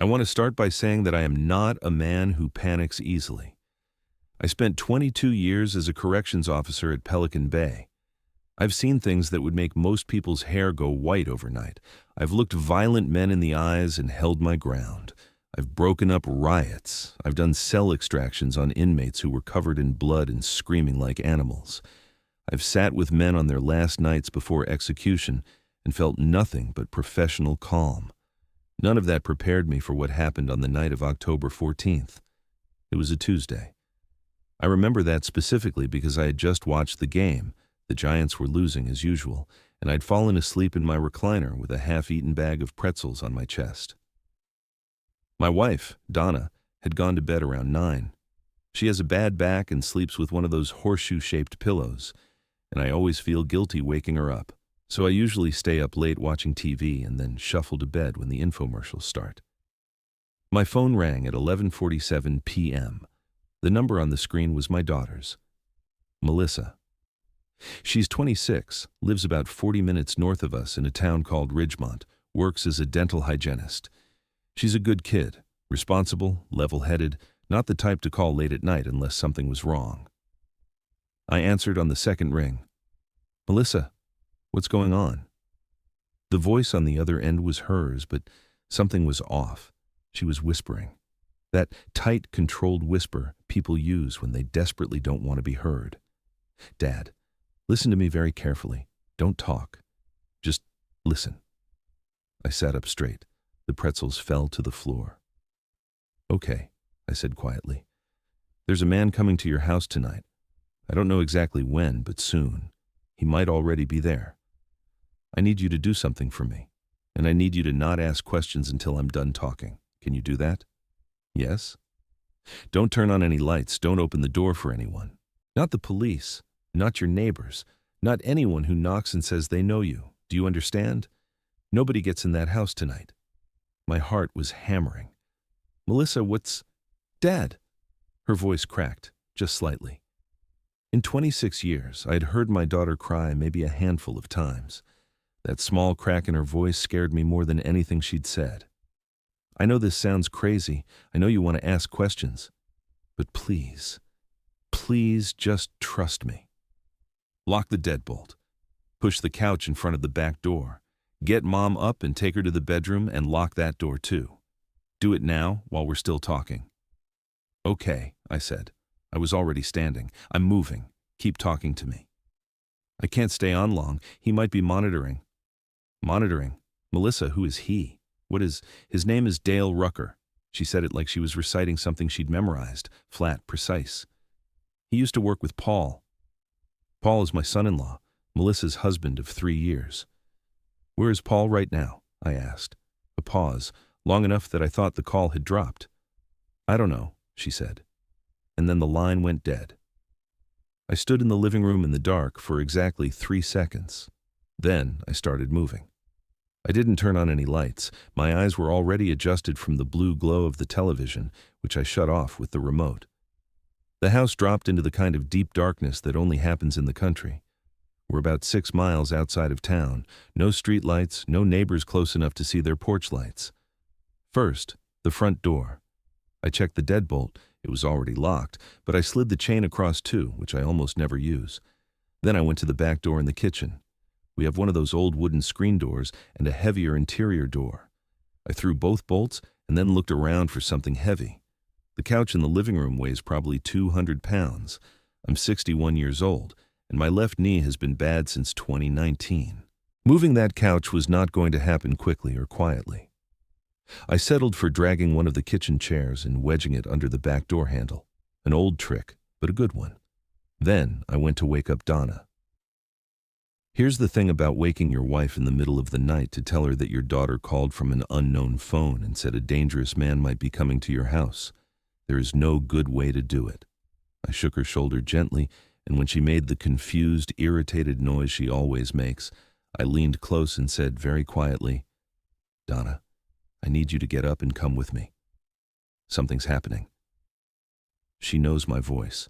I want to start by saying that I am not a man who panics easily. I spent 22 years as a corrections officer at Pelican Bay. I've seen things that would make most people's hair go white overnight. I've looked violent men in the eyes and held my ground. I've broken up riots. I've done cell extractions on inmates who were covered in blood and screaming like animals. I've sat with men on their last nights before execution and felt nothing but professional calm. None of that prepared me for what happened on the night of October 14th. It was a Tuesday. I remember that specifically because I had just watched the game. The Giants were losing as usual, and I'd fallen asleep in my recliner with a half-eaten bag of pretzels on my chest. My wife, Donna, had gone to bed around 9. She has a bad back and sleeps with one of those horseshoe-shaped pillows, and I always feel guilty waking her up. So I usually stay up late watching TV and then shuffle to bed when the infomercials start. My phone rang at 11:47 p.m. The number on the screen was my daughter's, Melissa. She's 26, lives about 40 minutes north of us in a town called Ridgemont, works as a dental hygienist. She's a good kid, responsible, level-headed, not the type to call late at night unless something was wrong. I answered on the second ring. Melissa, what's going on? The voice on the other end was hers, but something was off. She was whispering. That tight, controlled whisper people use when they desperately don't want to be heard. Dad, listen to me very carefully. Don't talk. Just listen. I sat up straight. The pretzels fell to the floor. Okay, I said quietly. There's a man coming to your house tonight. I don't know exactly when, but soon. He might already be there. I need you to do something for me, and I need you to not ask questions until I'm done talking. Can you do that? Yes? Don't turn on any lights. Don't open the door for anyone. Not the police, not your neighbors, not anyone who knocks and says they know you. Do you understand? Nobody gets in that house tonight. My heart was hammering. Melissa, what's... Dad! Her voice cracked, just slightly. In 26 years, I had heard my daughter cry maybe a handful of times. That small crack in her voice scared me more than anything she'd said. I know this sounds crazy. I know you want to ask questions. But please, please just trust me. Lock the deadbolt. Push the couch in front of the back door. Get Mom up and take her to the bedroom and lock that door too. Do it now while we're still talking. Okay, I said. I was already standing. I'm moving. Keep talking to me. I can't stay on long. He might be monitoring. Monitoring? Melissa, who is he? What is... His name is Dale Rucker. She said it like she was reciting something she'd memorized, flat, precise. He used to work with Paul. Paul is my son-in-law, Melissa's husband of 3 years. Where is Paul right now? I asked. A pause, long enough that I thought the call had dropped. I don't know, she said. And then the line went dead. I stood in the living room in the dark for exactly 3 seconds. Then I started moving. I didn't turn on any lights. My eyes were already adjusted from the blue glow of the television, which I shut off with the remote. The house dropped into the kind of deep darkness that only happens in the country. We're about 6 miles outside of town. No street lights, no neighbors close enough to see their porch lights. First, the front door. I checked the deadbolt. It was already locked, but I slid the chain across too, which I almost never use. Then I went to the back door in the kitchen. We have one of those old wooden screen doors and a heavier interior door. I threw both bolts and then looked around for something heavy. The couch in the living room weighs probably 200 pounds. I'm 61 years old, and my left knee has been bad since 2019. Moving that couch was not going to happen quickly or quietly. I settled for dragging one of the kitchen chairs and wedging it under the back door handle. An old trick, but a good one. Then I went to wake up Donna. Here's the thing about waking your wife in the middle of the night to tell her that your daughter called from an unknown phone and said a dangerous man might be coming to your house. There is no good way to do it. I shook her shoulder gently, and when she made the confused, irritated noise she always makes, I leaned close and said very quietly, Donna, I need you to get up and come with me. Something's happening. She knows my voice.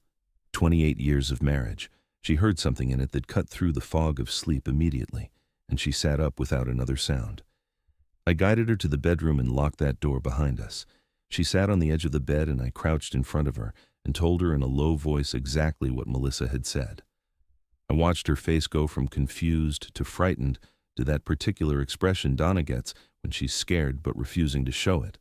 28 years of marriage. She heard something in it that cut through the fog of sleep immediately, and she sat up without another sound. I guided her to the bedroom and locked that door behind us. She sat on the edge of the bed and I crouched in front of her and told her in a low voice exactly what Melissa had said. I watched her face go from confused to frightened to that particular expression Donna gets when she's scared but refusing to show it.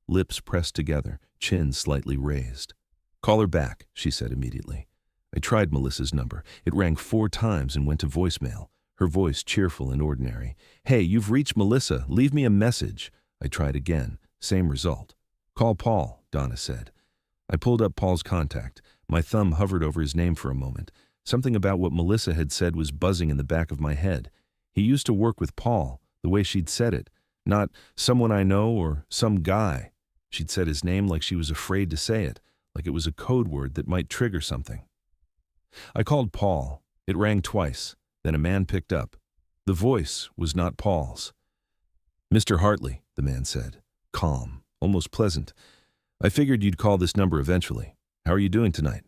Lips pressed together, chin slightly raised. "Call her back," she said immediately. I tried Melissa's number. It rang 4 times and went to voicemail, her voice cheerful and ordinary. "Hey, you've reached Melissa. Leave me a message." I tried again. Same result. "Call Paul," Donna said. I pulled up Paul's contact. My thumb hovered over his name for a moment. Something about what Melissa had said was buzzing in the back of my head. He used to work with Paul, the way she'd said it. Not someone I know or some guy. She'd said his name like she was afraid to say it, like it was a code word that might trigger something. I called Paul. It rang twice. Then a man picked up. The voice was not Paul's. "Mr. Hartley," the man said, calm, almost pleasant. "I figured you'd call this number eventually. How are you doing tonight?"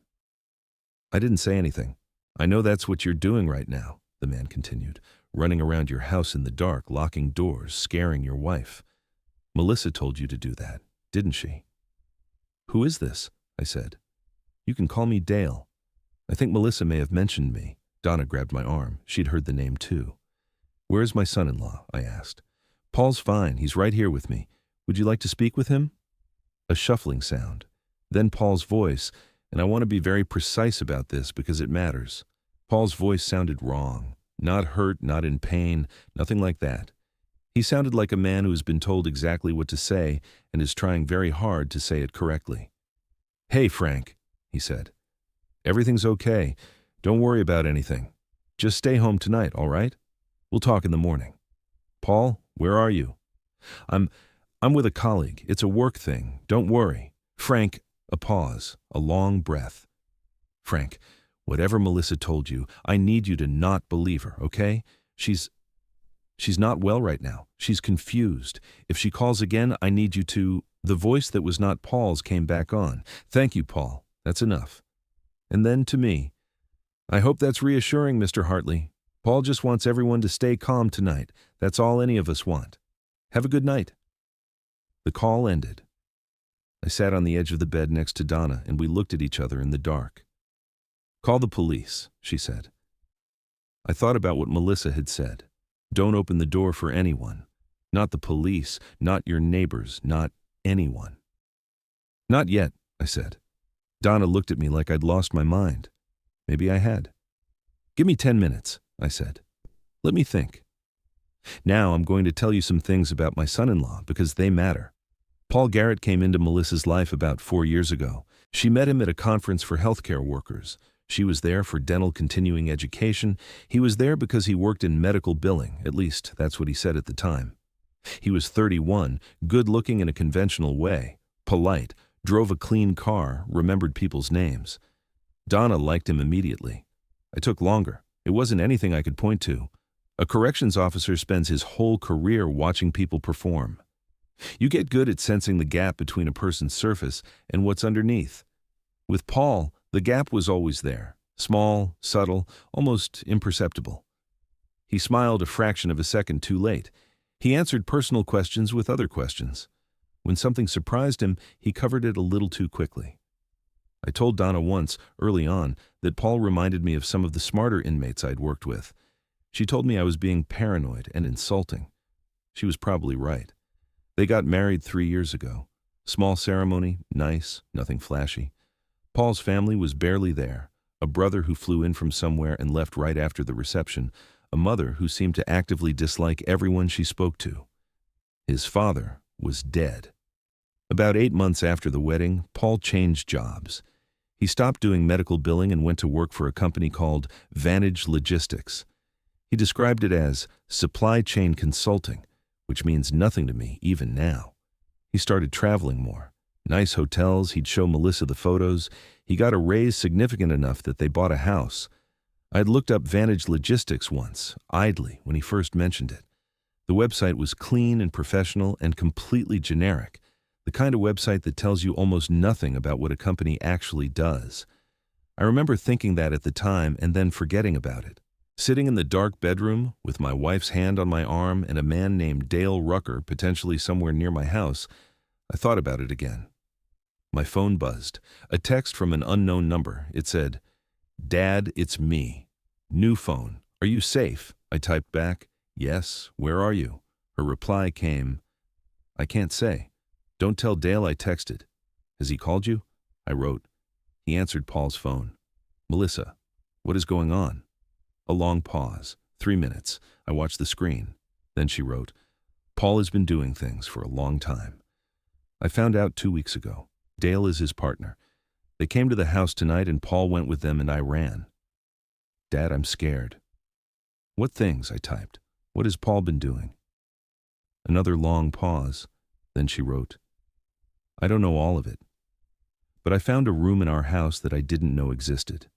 I didn't say anything. "I know that's what you're doing right now," the man continued, "running around your house in the dark, locking doors, scaring your wife. Melissa told you to do that, didn't she?" "Who is this?" I said. "You can call me Dale. I think Melissa may have mentioned me." Donna grabbed my arm. She'd heard the name too. "Where's my son-in-law?" I asked. "Paul's fine. He's right here with me. Would you like to speak with him?" A shuffling sound. Then Paul's voice, and I want to be very precise about this because it matters. Paul's voice sounded wrong. Not hurt, not in pain, nothing like that. He sounded like a man who has been told exactly what to say and is trying very hard to say it correctly. "Hey, Frank," he said. "Everything's okay. Don't worry about anything. Just stay home tonight, all right? We'll talk in the morning. Paul, where are you?" I'm with a colleague. It's a work thing. Don't worry." "Frank," a pause, a long breath. "Frank, whatever Melissa told you, I need you to not believe her, okay? She's not well right now. She's confused. If she calls again, I need you to—" The voice that was not Paul's came back on. "Thank you, Paul. That's enough." And then to me, "I hope that's reassuring, Mr. Hartley. Paul just wants everyone to stay calm tonight. That's all any of us want. Have a good night." The call ended. I sat on the edge of the bed next to Donna and we looked at each other in the dark. "Call the police," she said. I thought about what Melissa had said. Don't open the door for anyone. Not the police, not your neighbors, not anyone. "Not yet," I said. Donna looked at me like I'd lost my mind. Maybe I had. "Give me 10 minutes," I said. "Let me think. Now I'm going to tell you some things about my son-in-law because they matter." Paul Garrett came into Melissa's life about 4 years ago. She met him at a conference for healthcare workers. She was there for dental continuing education. He was there because he worked in medical billing, at least that's what he said at the time. He was 31, good-looking in a conventional way, polite, drove a clean car, remembered people's names. Donna liked him immediately. I took longer. It wasn't anything I could point to. A corrections officer spends his whole career watching people perform. You get good at sensing the gap between a person's surface and what's underneath. With Paul, the gap was always there, small, subtle, almost imperceptible. He smiled a fraction of a second too late. He answered personal questions with other questions. When something surprised him, he covered it a little too quickly. I told Donna once, early on, that Paul reminded me of some of the smarter inmates I'd worked with. She told me I was being paranoid and insulting. She was probably right. They got married 3 years ago. Small ceremony, nice, nothing flashy. Paul's family was barely there. A brother who flew in from somewhere and left right after the reception. A mother who seemed to actively dislike everyone she spoke to. His father was dead. About 8 months after the wedding, Paul changed jobs. He stopped doing medical billing and went to work for a company called Vantage Logistics. He described it as supply chain consulting, which means nothing to me even now. He started traveling more. Nice hotels, he'd show Melissa the photos. He got a raise significant enough that they bought a house. I'd looked up Vantage Logistics once, idly, when he first mentioned it. The website was clean and professional and completely generic, the kind of website that tells you almost nothing about what a company actually does. I remember thinking that at the time and then forgetting about it. Sitting in the dark bedroom with my wife's hand on my arm and a man named Dale Rucker potentially somewhere near my house, I thought about it again. My phone buzzed. A text from an unknown number. It said, "Dad, it's me. New phone. Are you safe?" I typed back, "Yes, where are you?" Her reply came, "I can't say. Don't tell Dale I texted. Has he called you?" I wrote. He answered Paul's phone. "Melissa, what is going on?" A long pause. 3 minutes. I watched the screen. Then she wrote, "Paul has been doing things for a long time. I found out 2 weeks ago. Dale is his partner. They came to the house tonight and Paul went with them and I ran. Dad, I'm scared." "What things?" I typed. "What has Paul been doing?" Another long pause. Then she wrote, "I don't know all of it, but I found a room in our house that I didn't know existed.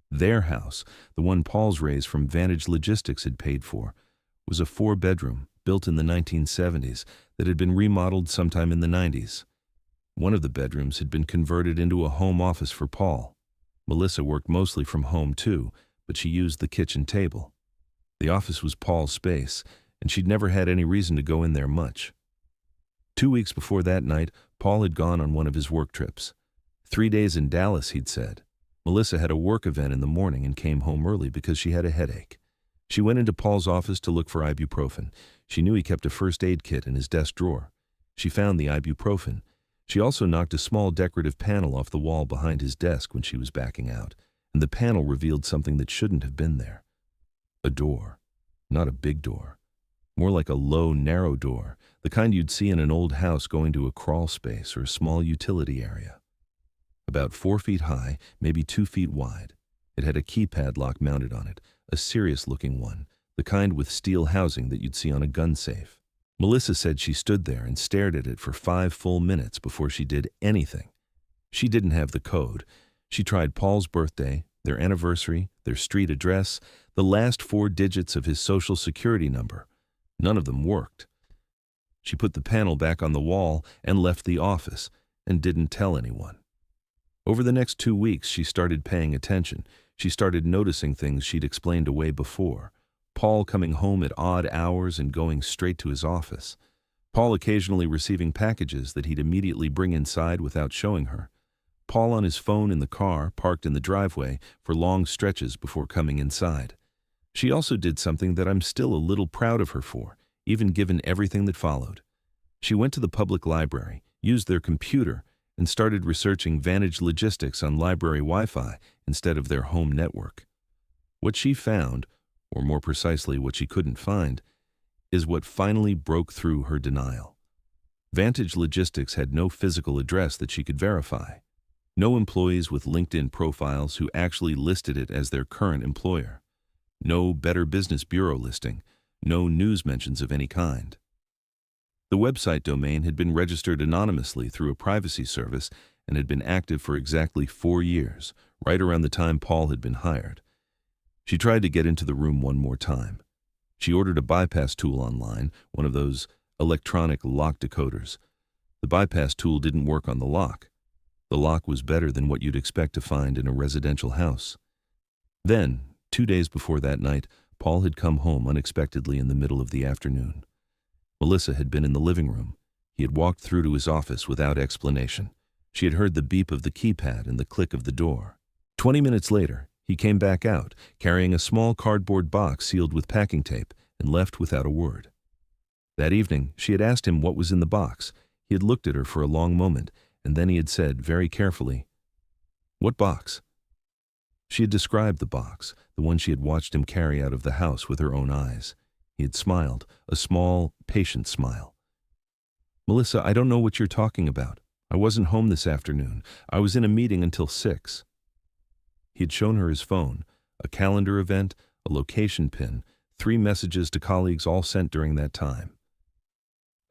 Their house, the one Paul's raise from Vantage Logistics had paid for, was a 4-bedroom built in the 1970s that had been remodeled sometime in the 90s. One of the bedrooms had been converted into a home office for Paul. Melissa worked mostly from home too, but she used the kitchen table. The office was Paul's space, and she'd never had any reason to go in there much. 2 weeks before that night, Paul had gone on one of his work trips. 3 days in Dallas, he'd said. Melissa had a work event in the morning and came home early because she had a headache. She went into Paul's office to look for ibuprofen. She knew he kept a first aid kit in his desk drawer. She found the ibuprofen. She also knocked a small decorative panel off the wall behind his desk when she was backing out, and the panel revealed something that shouldn't have been there. A door. Not a big door. More like a low, narrow door, the kind you'd see in an old house going to a crawl space or a small utility area. About 4 feet high, maybe 2 feet wide. It had a keypad lock mounted on it, a serious-looking one, the kind with steel housing that you'd see on a gun safe. Melissa said she stood there and stared at it for 5 full minutes before she did anything. She didn't have the code. She tried Paul's birthday, their anniversary, their street address, the last 4 digits of his social security number. None of them worked. She put the panel back on the wall and left the office and didn't tell anyone. Over the next 2 weeks, she started paying attention. She started noticing things she'd explained away before. Paul coming home at odd hours and going straight to his office. Paul occasionally receiving packages that he'd immediately bring inside without showing her. Paul on his phone in the car, parked in the driveway, for long stretches before coming inside. She also did something that I'm still a little proud of her for, even given everything that followed. She went to the public library, used their computer, and started researching Vantage Logistics on library Wi-Fi instead of their home network. What she found, or more precisely what she couldn't find, is what finally broke through her denial. Vantage Logistics had no physical address that she could verify. No employees with LinkedIn profiles who actually listed it as their current employer. No Better Business Bureau listing. No news mentions of any kind. The website domain had been registered anonymously through a privacy service and had been active for exactly 4 years, right around the time Paul had been hired. She tried to get into the room one more time. She ordered a bypass tool online, one of those electronic lock decoders. The bypass tool didn't work on the lock. The lock was better than what you'd expect to find in a residential house. Then, 2 days before that night, Paul had come home unexpectedly in the middle of the afternoon. Melissa had been in the living room. He had walked through to his office without explanation. She had heard the beep of the keypad and the click of the door. 20 minutes later, he came back out, carrying a small cardboard box sealed with packing tape, and left without a word. That evening, she had asked him what was in the box. He had looked at her for a long moment, and then he had said, very carefully, "What box?" She had described the box, the one she had watched him carry out of the house with her own eyes. He had smiled, a small, patient smile. "Melissa, I don't know what you're talking about. I wasn't home this afternoon. I was in a meeting until 6. He had shown her his phone, a calendar event, a location pin, 3 messages to colleagues all sent during that time.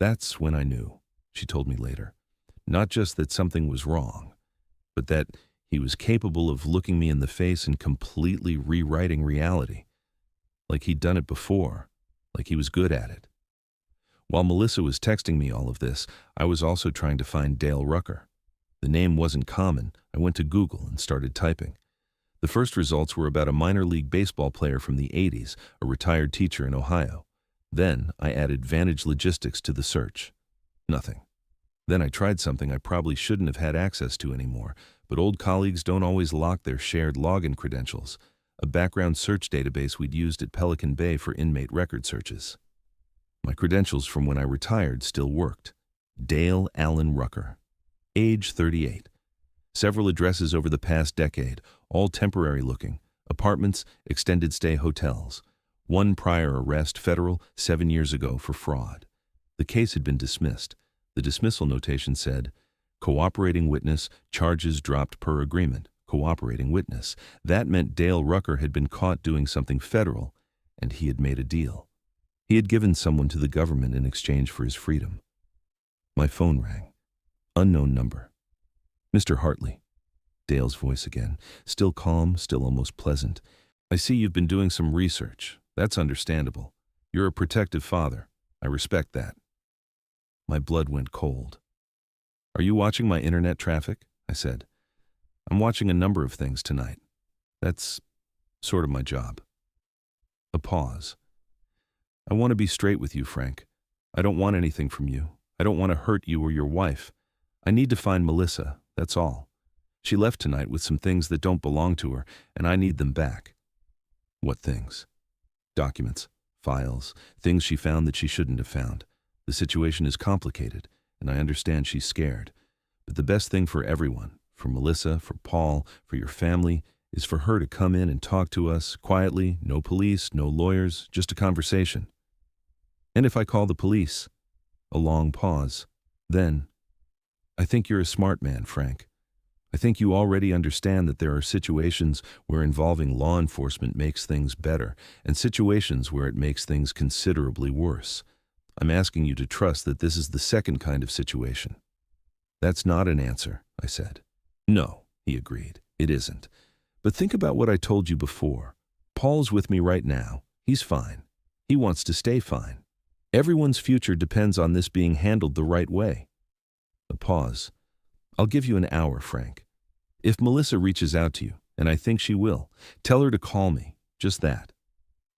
"That's when I knew," she told me later. "Not just that something was wrong, but that he was capable of looking me in the face and completely rewriting reality. Like he'd done it before, like he was good at it." While Melissa was texting me all of this, I was also trying to find Dale Rucker. The name wasn't common. I went to Google and started typing. The first results were about a minor league baseball player from the 80s, a retired teacher in Ohio. Then I added Vantage Logistics to the search. Nothing. Then I tried something I probably shouldn't have had access to anymore, but old colleagues don't always lock their shared login credentials, a background search database we'd used at Pelican Bay for inmate record searches. My credentials from when I retired still worked. Dale Allen Rucker. Age 38. Several addresses over the past decade, all temporary looking. Apartments, extended stay hotels. One prior arrest, federal, 7 years ago for fraud. The case had been dismissed. The dismissal notation said, cooperating witness, charges dropped per agreement. Cooperating witness. That meant Dale Rucker had been caught doing something federal, and he had made a deal. He had given someone to the government in exchange for his freedom. My phone rang. Unknown number. Mr. Hartley. Dale's voice again. Still calm, still almost pleasant. I see you've been doing some research. That's understandable. You're a protective father. I respect that. My blood went cold. Are you watching my internet traffic? I said. I'm watching a number of things tonight. That's sort of my job. A pause. I want to be straight with you, Frank. I don't want anything from you. I don't want to hurt you or your wife. I need to find Melissa, that's all. She left tonight with some things that don't belong to her, and I need them back. What things? Documents, files, things she found that she shouldn't have found. The situation is complicated, and I understand she's scared. But the best thing for everyone, for Melissa, for Paul, for your family, is for her to come in and talk to us quietly, no police, no lawyers, just a conversation. And if I call the police? A long pause. Then, I think you're a smart man, Frank. I think you already understand that there are situations where involving law enforcement makes things better, and situations where it makes things considerably worse. I'm asking you to trust that this is the second kind of situation. That's not an answer, I said. No, he agreed. It isn't. But think about what I told you before. Paul's with me right now. He's fine. He wants to stay fine. Everyone's future depends on this being handled the right way. A pause. I'll give you an hour, Frank. If Melissa reaches out to you, and I think she will, tell her to call me. Just that.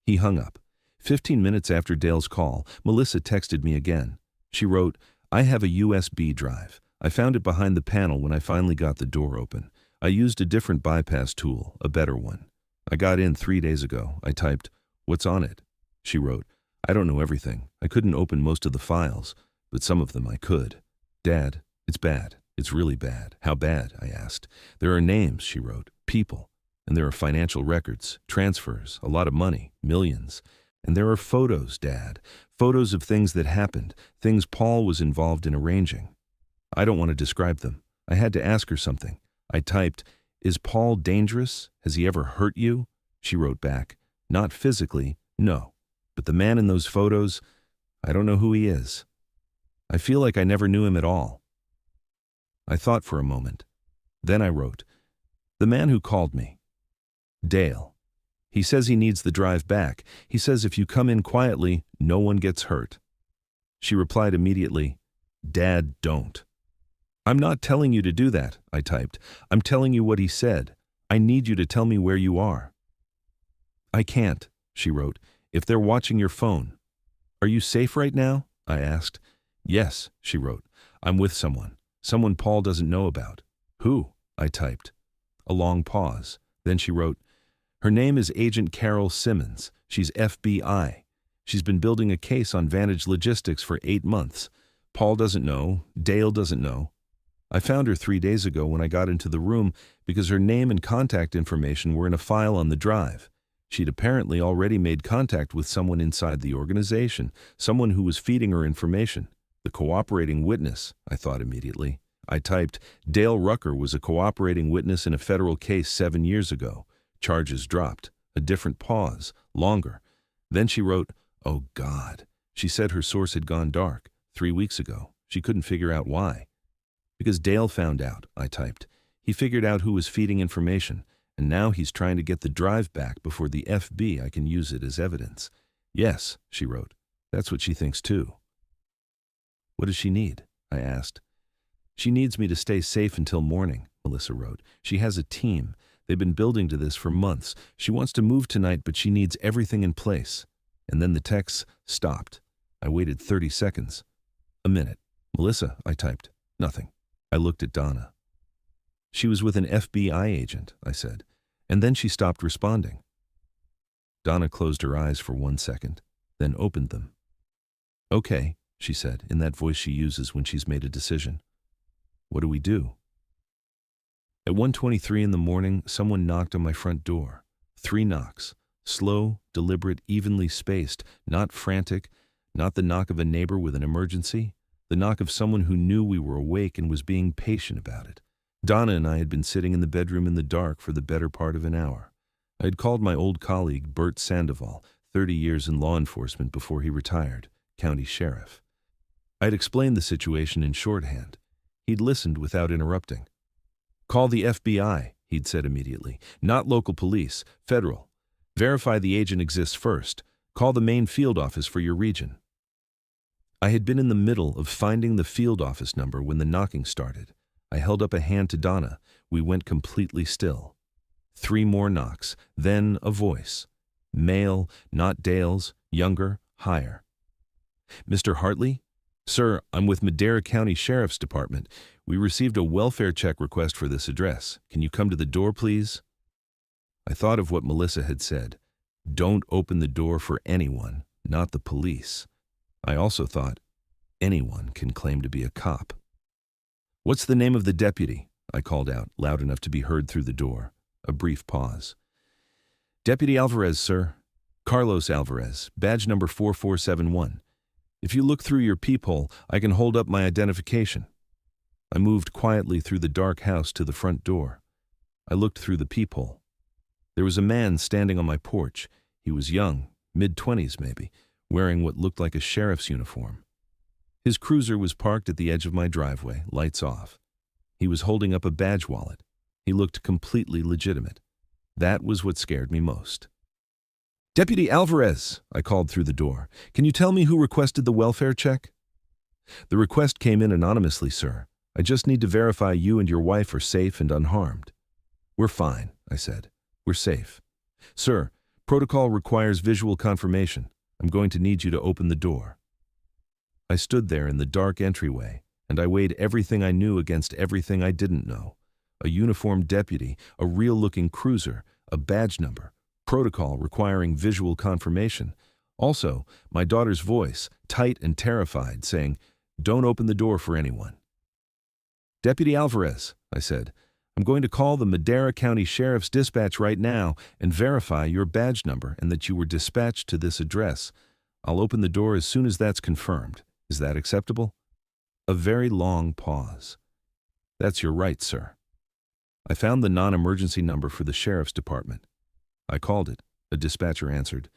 He hung up. 15 minutes after Dale's call, Melissa texted me again. She wrote, I have a USB drive. I found it behind the panel when I finally got the door open. I used a different bypass tool, a better one. I got in 3 days ago. I typed, what's on it? She wrote, I don't know everything. I couldn't open most of the files, but some of them I could. Dad, it's bad. It's really bad. How bad? I asked. There are names, she wrote, people. And there are financial records, transfers, a lot of money, millions. And there are photos, Dad. Photos of things that happened, things Paul was involved in arranging. I don't want to describe them. I had to ask her something. I typed, is Paul dangerous? Has he ever hurt you? She wrote back, not physically, no. But the man in those photos, I don't know who he is. I feel like I never knew him at all. I thought for a moment. Then I wrote, the man who called me. Dale. He says he needs the drive back. He says if you come in quietly, no one gets hurt. She replied immediately, Dad, don't. I'm not telling you to do that, I typed. I'm telling you what he said. I need you to tell me where you are. I can't, she wrote, if they're watching your phone. Are you safe right now? I asked. Yes, she wrote. I'm with someone. Someone Paul doesn't know about. Who? I typed. A long pause. Then she wrote, her name is Agent Carol Simmons. She's FBI. She's been building a case on Vantage Logistics for 8 months. Paul doesn't know. Dale doesn't know. I found her 3 days ago when I got into the room because her name and contact information were in a file on the drive. She'd apparently already made contact with someone inside the organization, someone who was feeding her information. The cooperating witness, I thought immediately. I typed, Dale Rucker was a cooperating witness in a federal case 7 years ago. Charges dropped. A different pause. Longer. Then she wrote, oh God. She said her source had gone dark 3 weeks ago. She couldn't figure out why. Because Dale found out, I typed. He figured out who was feeding information, and now he's trying to get the drive back before the FB can use it as evidence. Yes, she wrote. That's what she thinks too. What does she need? I asked. She needs me to stay safe until morning, Melissa wrote. She has a team. They've been building to this for months. She wants to move tonight, but she needs everything in place. And then the text stopped. I waited 30 seconds. A minute. Melissa, I typed. Nothing. I looked at Donna. She was with an FBI agent, I said, and then she stopped responding. Donna closed her eyes for 1 second, then opened them. Okay, she said, in that voice she uses when she's made a decision. What do we do? At 1:23 in the morning, someone knocked on my front door. 3 knocks. Slow, deliberate, evenly spaced, not frantic, not the knock of a neighbor with an emergency, the knock of someone who knew we were awake and was being patient about it. Donna and I had been sitting in the bedroom in the dark for the better part of an hour. I had called my old colleague, Bert Sandoval, 30 years in law enforcement before he retired, county sheriff. I had explained the situation in shorthand. He'd listened without interrupting. Call the FBI, he'd said immediately. Not local police, federal. Verify the agent exists first. Call the main field office for your region. I had been in the middle of finding the field office number when the knocking started. I held up a hand to Donna. We went completely still. 3 more knocks, then a voice. Male, not Dale's, younger, higher. Mr. Hartley? Sir, I'm with Madera County Sheriff's Department. We received a welfare check request for this address. Can you come to the door, please? I thought of what Melissa had said. Don't open the door for anyone, not the police. I also thought, anyone can claim to be a cop. What's the name of the deputy? I called out, loud enough to be heard through the door. A brief pause. Deputy Alvarez, sir. Carlos Alvarez, badge number 4471. If you look through your peephole, I can hold up my identification. I moved quietly through the dark house to the front door. I looked through the peephole. There was a man standing on my porch. He was young, mid-20s maybe, wearing what looked like a sheriff's uniform. His cruiser was parked at the edge of my driveway, lights off. He was holding up a badge wallet. He looked completely legitimate. That was what scared me most. Deputy Alvarez, I called through the door. Can you tell me who requested the welfare check? The request came in anonymously, sir. I just need to verify you and your wife are safe and unharmed. We're fine, I said. We're safe. Sir, protocol requires visual confirmation. I'm going to need you to open the door. I stood there in the dark entryway, and I weighed everything I knew against everything I didn't know. A uniformed deputy, a real-looking cruiser, a badge number, protocol requiring visual confirmation. Also, my daughter's voice, tight and terrified, saying, "Don't open the door for anyone." Deputy Alvarez, I said, I'm going to call the Madera County Sheriff's Dispatch right now and verify your badge number and that you were dispatched to this address. I'll open the door as soon as that's confirmed. Is that acceptable? A very long pause. That's your right, sir. I found the non-emergency number for the sheriff's department. I called it. A dispatcher answered.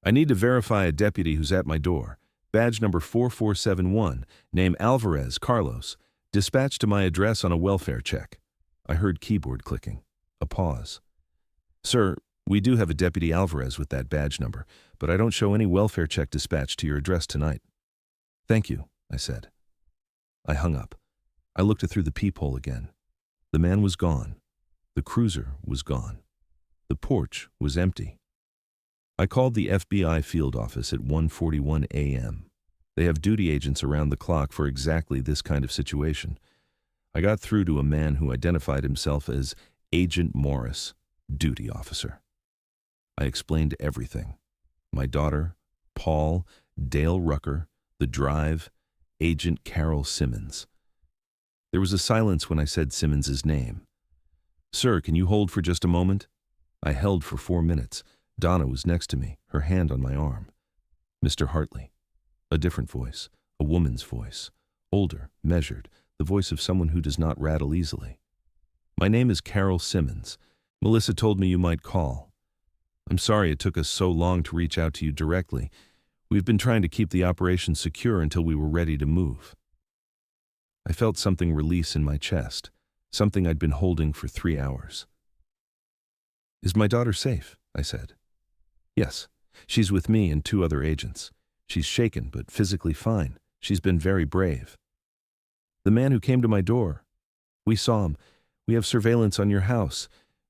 I need to verify a deputy who's at my door. Badge number 4471, name Alvarez Carlos, dispatched to my address on a welfare check. I heard keyboard clicking. A pause. Sir, we do have a Deputy Alvarez with that badge number, but I don't show any welfare check dispatched to your address tonight. Thank you, I said. I hung up. I looked through the peephole again. The man was gone. The cruiser was gone. The porch was empty. I called the FBI field office at 1:41 a.m. They have duty agents around the clock for exactly this kind of situation. I got through to a man who identified himself as Agent Morris, duty officer. I explained everything. My daughter, Paul, Dale Rucker, the drive, Agent Carol Simmons. There was a silence when I said Simmons's name. Sir, can you hold for just a moment? I held for 4 minutes. Donna was next to me, her hand on my arm. Mr. Hartley. A different voice, a woman's voice, older, measured, the voice of someone who does not rattle easily. My name is Carol Simmons. Melissa told me you might call. I'm sorry it took us so long to reach out to you directly. We've been trying to keep the operation secure until we were ready to move. I felt something release in my chest, something I'd been holding for 3 hours. Is my daughter safe? I said. Yes, she's with me and 2 other agents. She's shaken, but physically fine. She's been very brave. The man who came to my door. We saw him. We have surveillance on your house.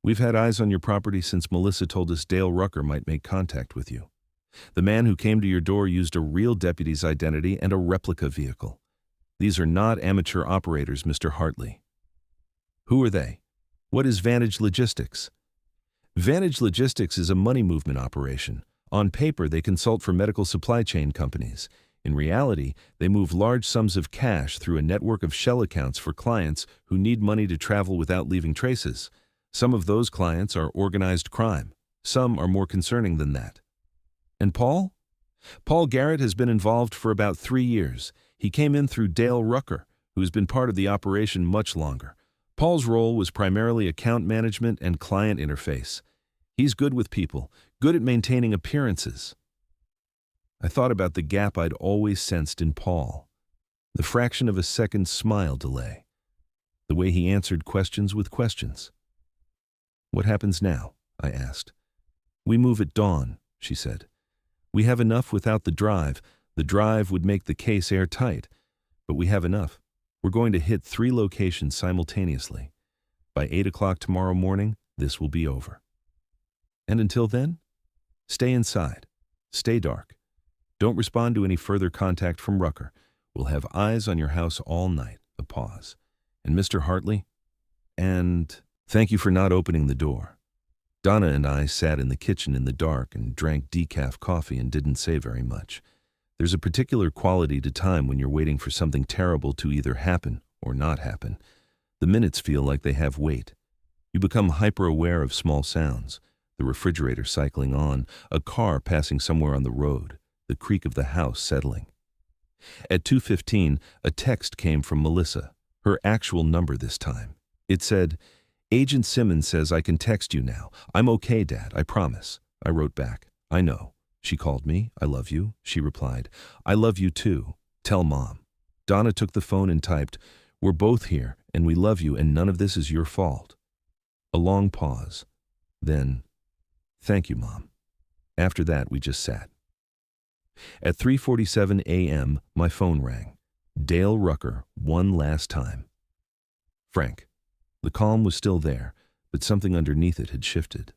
We've had eyes on your property since Melissa told us Dale Rucker might make contact with you. The man who came to your door used a real deputy's identity and a replica vehicle. These are not amateur operators, Mr. Hartley. Who are they? What is Vantage Logistics? Vantage Logistics is a money movement operation. On paper, they consult for medical supply chain companies. In reality, they move large sums of cash through a network of shell accounts for clients who need money to travel without leaving traces. Some of those clients are organized crime. Some are more concerning than that. And Paul? Paul Garrett has been involved for about 3 years. He came in through Dale Rucker, who's been part of the operation much longer. Paul's role was primarily account management and client interface. He's good with people, good at maintaining appearances. I thought about the gap I'd always sensed in Paul. The fraction of a second smile delay. The way he answered questions with questions. What happens now? I asked. We move at dawn, she said. We have enough without the drive. The drive would make the case airtight. But we have enough. We're going to hit 3 locations simultaneously. By 8 o'clock tomorrow morning, this will be over. And until then, stay inside. Stay dark. Don't respond to any further contact from Rucker. We'll have eyes on your house all night. A pause. And Mr. Hartley? And thank you for not opening the door. Donna and I sat in the kitchen in the dark and drank decaf coffee and didn't say very much. There's a particular quality to time when you're waiting for something terrible to either happen or not happen. The minutes feel like they have weight. You become hyper-aware of small sounds. The refrigerator cycling on, a car passing somewhere on the road, the creak of the house settling. At 2:15, a text came from Melissa, her actual number this time. It said, "Agent Simmons says I can text you now. I'm okay, Dad, I promise." I wrote back, "I know." She called me. "I love you." She replied, "I love you too. Tell Mom." Donna took the phone and typed, "We're both here, and we love you, and none of this is your fault." A long pause. Then, "Thank you, Mom." After that, we just sat. At 3:47 a.m., my phone rang. Dale Rucker, one last time. Frank. The calm was still there, but something underneath it had shifted.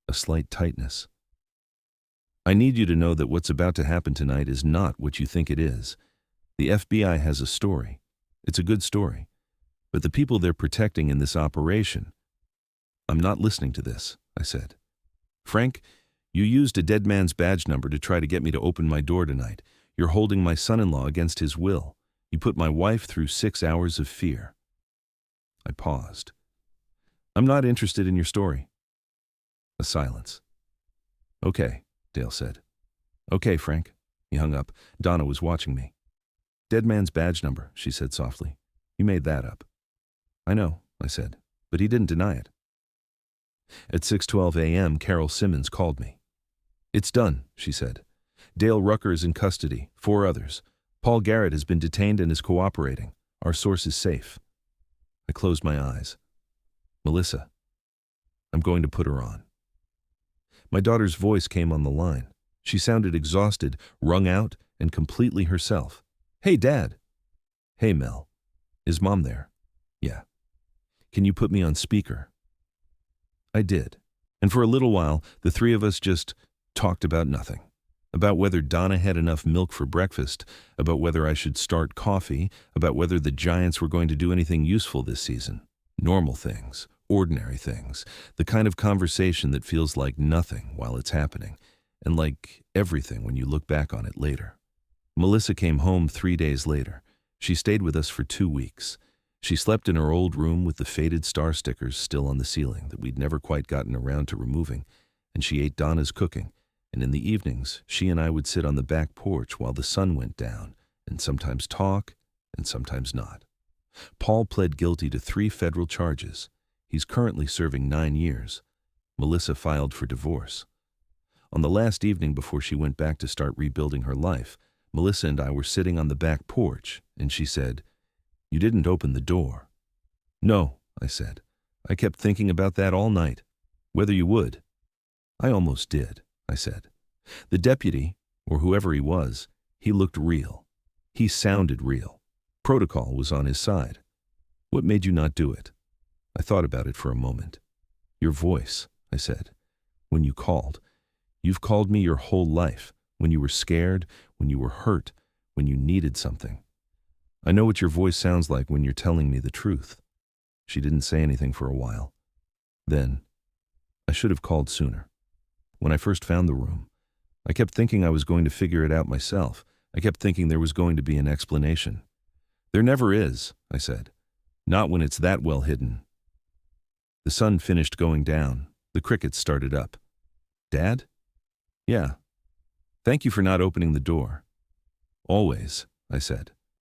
A slight tightness. "I need you to know that what's about to happen tonight is not what you think it is. The FBI has a story. It's a good story. But the people they're protecting in this operation..." "I'm not listening to this," I said. "Frank, you used a dead man's badge number to try to get me to open my door tonight. You're holding my son-in-law against his will. You put my wife through 6 hours of fear." I paused. "I'm not interested in your story." A silence. "Okay," Dale said. "Okay, Frank." He hung up. Donna was watching me. "Dead man's badge number," she said softly. "You made that up." "I know," I said, "but he didn't deny it." At 6:12 a.m., Carol Simmons called me. "It's done," she said. "Dale Rucker is in custody, 4 others. Paul Garrett has been detained and is cooperating. Our source is safe." I closed my eyes. "Melissa, I'm going to put her on." My daughter's voice came on the line. She sounded exhausted, wrung out, and completely herself. "Hey, Dad." "Hey, Mel. Is Mom there?" "Yeah." "Can you put me on speaker?" I did. And for a little while, the 3 of us just talked about nothing. About whether Donna had enough milk for breakfast, about whether I should start coffee, about whether the Giants were going to do anything useful this season. Normal things, ordinary things, the kind of conversation that feels like nothing while it's happening, and like everything when you look back on it later. Melissa came home 3 days later. She stayed with us for 2 weeks. She slept in her old room with the faded star stickers still on the ceiling that we'd never quite gotten around to removing, and she ate Donna's cooking, and in the evenings she and I would sit on the back porch while the sun went down, and sometimes talk, and sometimes not. Paul pled guilty to 3 federal charges. He's currently serving 9 years. Melissa filed for divorce. On the last evening before she went back to start rebuilding her life, Melissa and I were sitting on the back porch, and she said, "You didn't open the door." "No," I said. "I kept thinking about that all night. Whether you would." "I almost did," I said. The deputy, or whoever he was, he looked real. He sounded real. Protocol was on his side. "What made you not do it?" I thought about it for a moment. Your voice, I said. When you called. You've called me your whole life. When you were scared, when you were hurt, when you needed something. I know what your voice sounds like when you're telling me the truth. She didn't say anything for a while. Then, I should have called sooner. When I first found the room, I kept thinking I was going to figure it out myself. I kept thinking there was going to be an explanation. There never is, I said. Not when it's that well hidden. The sun finished going down. The crickets started up. Dad? Yeah. Thank you for not opening the door. Always, I said.